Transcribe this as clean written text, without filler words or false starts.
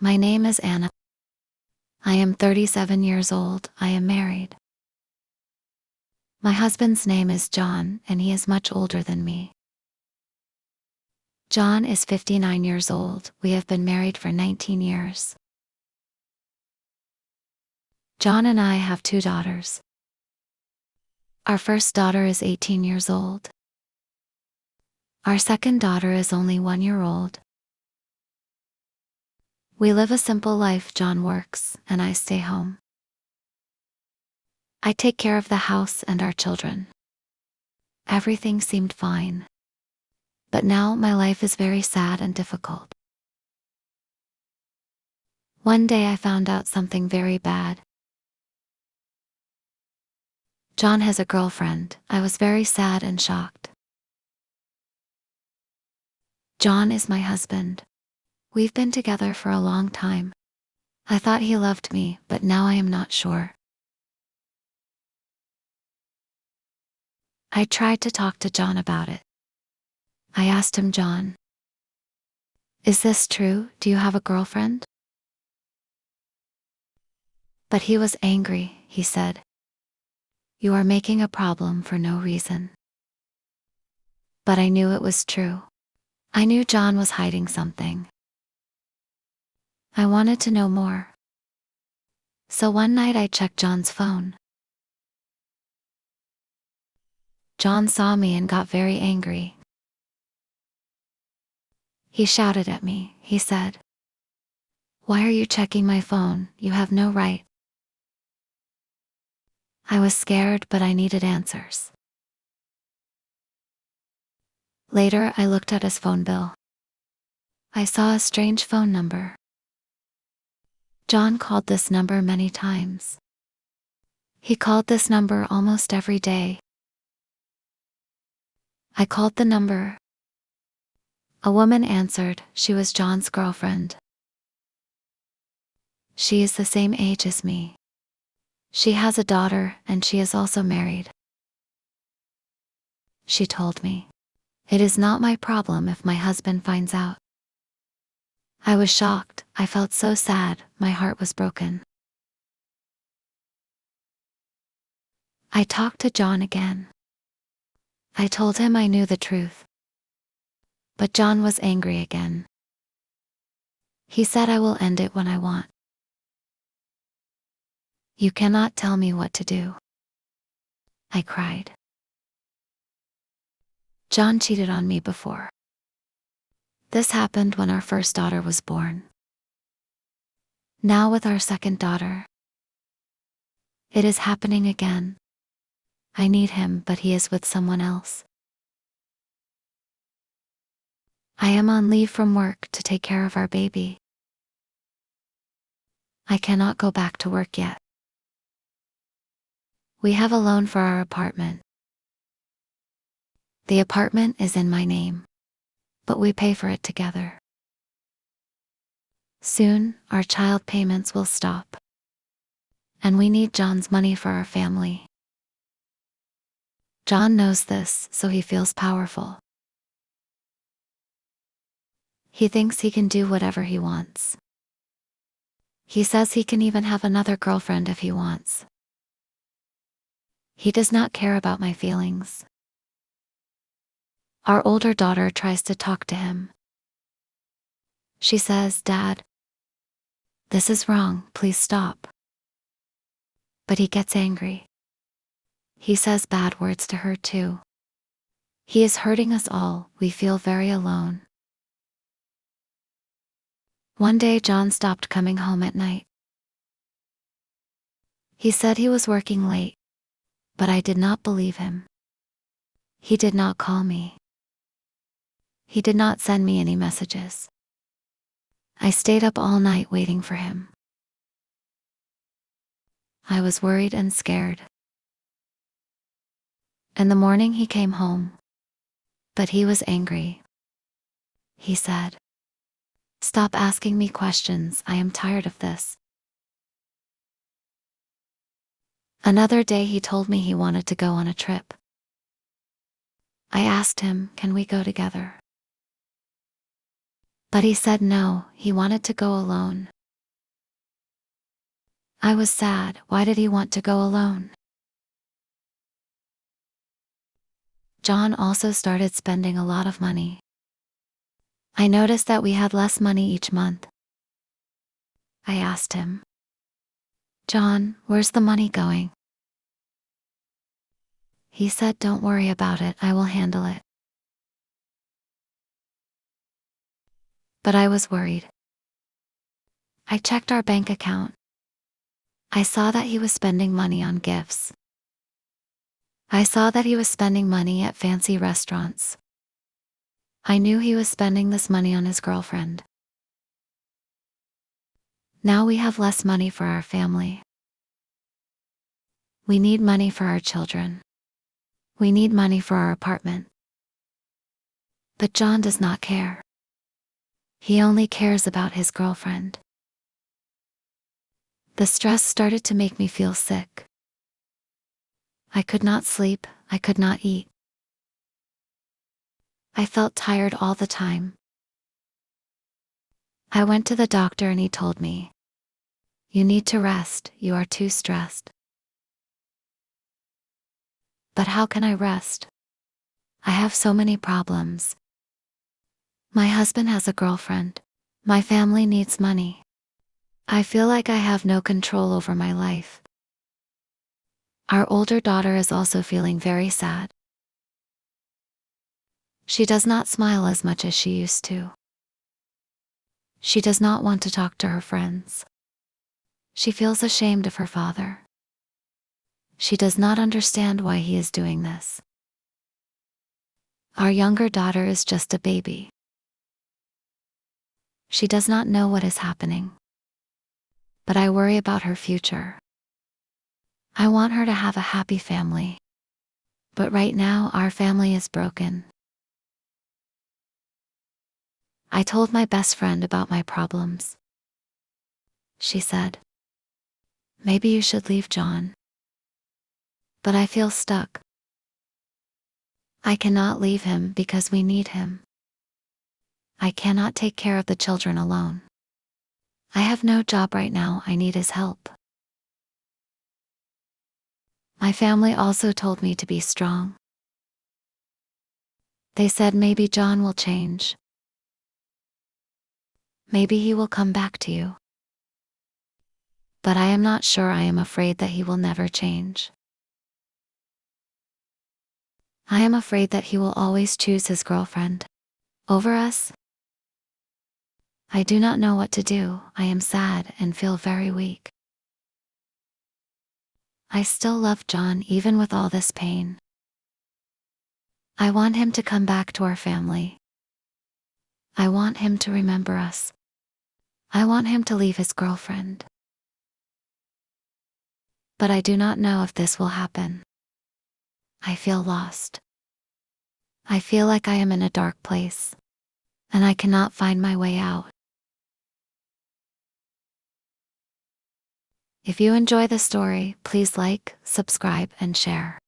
My name is Anna. I am 37 years old. I am married. My husband's name is John, and he is much older than me. John is 59 years old. We have been married for 19 years. John and I have 2 daughters. Our first daughter is 18 years old. Our second daughter is only 1 year old. We live a simple life. John works, and I stay home. I take care of the house and our children. Everything seemed fine. But now my life is very sad and difficult. One day I found out something very bad. John has a girlfriend. I was very sad and shocked. John is my husband. We've been together for a long time. I thought he loved me, but now I am not sure. I tried to talk to John about it. I asked him, John, is this true? Do you have a girlfriend? But he was angry. He said, you are making a problem for no reason. But I knew it was true. I knew John was hiding something. I wanted to know more. So one night I checked John's phone. John saw me and got very angry. He shouted at me. He said, why are you checking my phone? You have no right. I was scared, but I needed answers. Later, I looked at his phone bill. I saw a strange phone number. John called this number many times. He called this number almost every day. I called the number. A woman answered. She was John's girlfriend. She is the same age as me. She has a daughter, and she is also married. She told me, it is not my problem if my husband finds out. I was shocked. I felt so sad. My heart was broken. I talked to John again. I told him I knew the truth. But John was angry again. He said I will end it when I want. You cannot tell me what to do. I cried. John cheated on me before. This happened when our first daughter was born. Now with our second daughter, it is happening again. I need him, but he is with someone else. I am on leave from work to take care of our baby. I cannot go back to work yet. We have a loan for our apartment. The apartment is in my name, but we pay for it together. Soon, our child payments will stop. And we need John's money for our family. John knows this, so he feels powerful. He thinks he can do whatever he wants. He says he can even have another girlfriend if he wants. He does not care about my feelings. Our older daughter tries to talk to him. She says, Dad, this is wrong, please stop. But he gets angry. He says bad words to her too. He is hurting us all. We feel very alone. One day John stopped coming home at night. He said he was working late, but I did not believe him. He did not call me. He did not send me any messages. I stayed up all night waiting for him. I was worried and scared. In the morning he came home, but he was angry. He said, stop asking me questions. I am tired of this. Another day he told me he wanted to go on a trip. I asked him, can we go together? But he said no, he wanted to go alone. I was sad. Why did he want to go alone? John also started spending a lot of money. I noticed that we had less money each month. I asked him, "John, where's the money going?" He said, "Don't worry about it, I will handle it." But I was worried. I checked our bank account. I saw that he was spending money on gifts. I saw that he was spending money at fancy restaurants. I knew he was spending this money on his girlfriend. Now we have less money for our family. We need money for our children. We need money for our apartment. But John does not care. He only cares about his girlfriend. The stress started to make me feel sick. I could not sleep, I could not eat. I felt tired all the time. I went to the doctor and he told me, "You need to rest, you are too stressed." But how can I rest? I have so many problems. My husband has a girlfriend. My family needs money. I feel like I have no control over my life. Our older daughter is also feeling very sad. She does not smile as much as she used to. She does not want to talk to her friends. She feels ashamed of her father. She does not understand why he is doing this. Our younger daughter is just a baby. She does not know what is happening. But I worry about her future. I want her to have a happy family. But right now, our family is broken. I told my best friend about my problems. She said, "Maybe you should leave John." But I feel stuck. I cannot leave him because we need him. I cannot take care of the children alone. I have no job right now, I need his help. My family also told me to be strong. They said maybe John will change. Maybe he will come back to you. But I am not sure. I am afraid that he will never change. I am afraid that he will always choose his girlfriend over us. I do not know what to do. I am sad and feel very weak. I still love John even with all this pain. I want him to come back to our family. I want him to remember us. I want him to leave his girlfriend. But I do not know if this will happen. I feel lost. I feel like I am in a dark place, and I cannot find my way out. If you enjoy the story, please like, subscribe, and share.